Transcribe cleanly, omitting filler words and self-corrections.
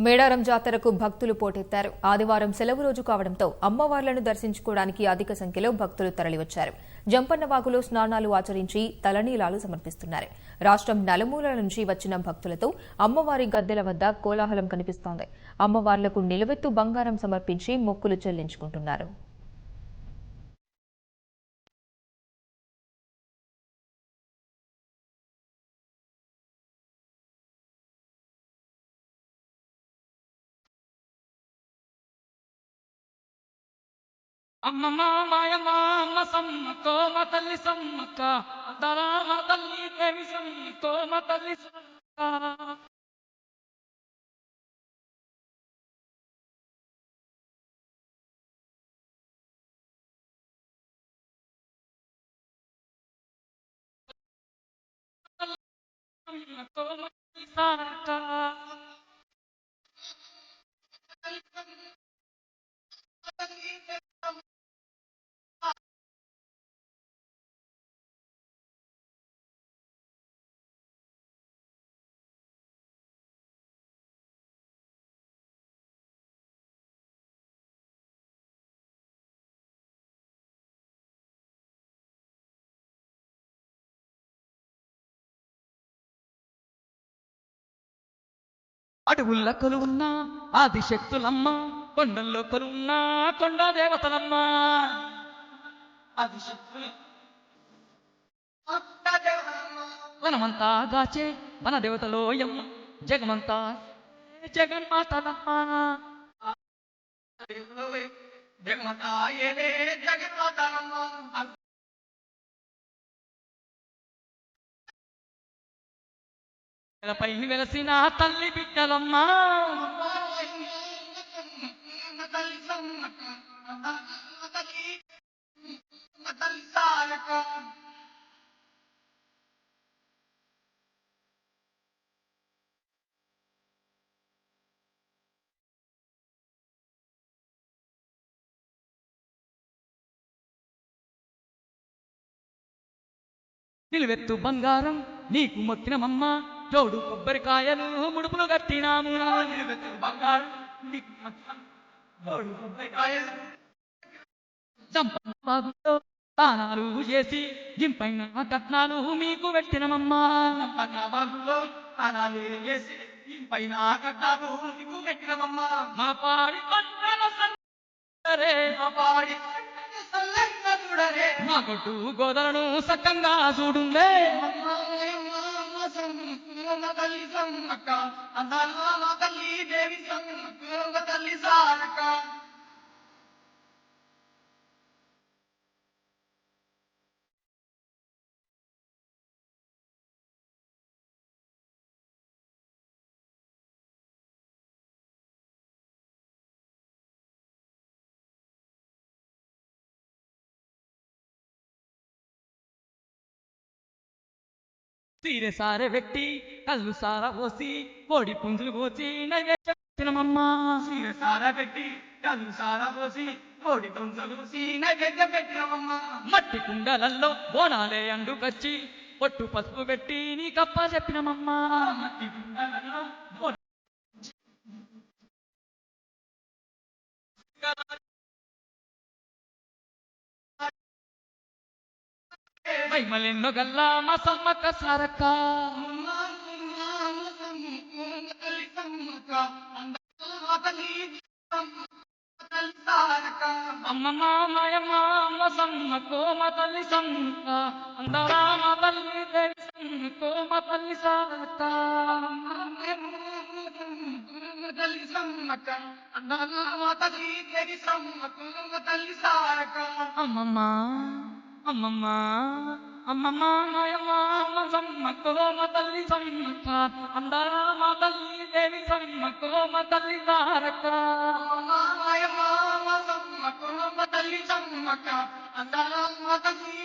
మేడారం జాతరకు భక్తులు పోటెత్తారు. ఆదివారం సెలవు రోజు కావడంతో అమ్మవార్లను దర్శించుకోవడానికి అధిక సంఖ్యలో భక్తులు తరలివచ్చారు. జంపన్నవాగులో స్నానాలు ఆచరించి తలనీలాలు సమర్పిస్తున్నారు. రాష్ట్రం నలుమూలల నుంచి వచ్చిన భక్తులతో అమ్మవారి గద్దెల వద్ద కోలాహలం కనిపిస్తోంది. అమ్మవార్లకు నిలువెత్తు బంగారం సమర్పించి మొక్కులు చెల్లించుకుంటున్నారు. అమ్మమ్మ మాయమ్మ అమ్మ సమ్మక్కో మా తల్లి సమ్మక్క అందాల మా తల్లి దేవి సమ్మక్కో మా తల్లి సమ్మక్క. సమ్మక్కో మా తల్లి సమ్మక్క. అడవుల్లో కొలువున్న ఆదిశక్తులమ్మ, కొండల్లో కొలువున్న కొండ దేవతలమ్మ. ఆదిశక్తులు వనమంతా గాచే వన దేవతలోయమ్మ, జగమంతా జగన్మాతలమ్మ. జగమంతా ఏలే జగన్మాతలమ్మ. పై వెలసిన తల్లి బిడ్డలమ్మ. నిలువెత్తు బంగారం నీకు మొక్కినమమ్మ, జోడు కొబ్బరికాయలు ముడుపులు కట్టినాము. నిలువెత్తు బంగారం నీకు మొక్కినమమ్మ, జోడు కొబ్బరికాయలు సంపన్నులో దానాలు చేసి జింపైన కట్నాలు మీకు పెట్టినమమ్మా. దానాలు చేసి జింపైన కట్నాలు మీకు పెట్టినమమ్మా. మా పాడి పంటల సల్లరే, మా పాడి సల్లరే, మా కొట్టు గోదలను సక్కంగా చూడుందే. తల్లి సమ్మక్క అందాల తల్లి దేవి సమ్మక్క తల్లి సారక్క. సీరె సారె వెట్టి కళ్ళు సార పోసి కోడి పుంజులు కోసి నైవేద్యమమ్మా. సీరె సార పెట్టి కళ్ళు సార పోసి కోడి పుంజులు కోసి నైవేద్యం పెట్టినమమ్మా. మట్టి కుండలల్లో బోనాలే అండుకొచ్చి పొట్టు పసుపు పెట్టి నీ కప్ప చెప్పినమమ్మా. మట్టి కుండలల్లో మల్లెన్నో గల్లా మా సమ్మక్క సారక్క. అమ్మమ్మ మాయమ్మ అమ్మ సమ్మక్కో మా తల్లి సమ్మక్క అందర మా తల్లి దేవి సమ్మక్కో మా తల్లి సారక్క. తల్లి సమ్మక్క అందర మా తల్లి దేవి సమ్మక్కో మా తల్లి సారక్క. అమ్మమ్మ అమ్మమ్మ అమ్మమ్మ మాయమ్మ అమ్మ సమ్మక్కో మా తల్లి సమ్మక్క అందర మా తల్లి దేవి సమ్మక్కో మా తల్లి సారక్క. మాయమ్మ అమ్మ సమ్మక్కో మా తల్లి సమ్మక్క అందర మా తల్లి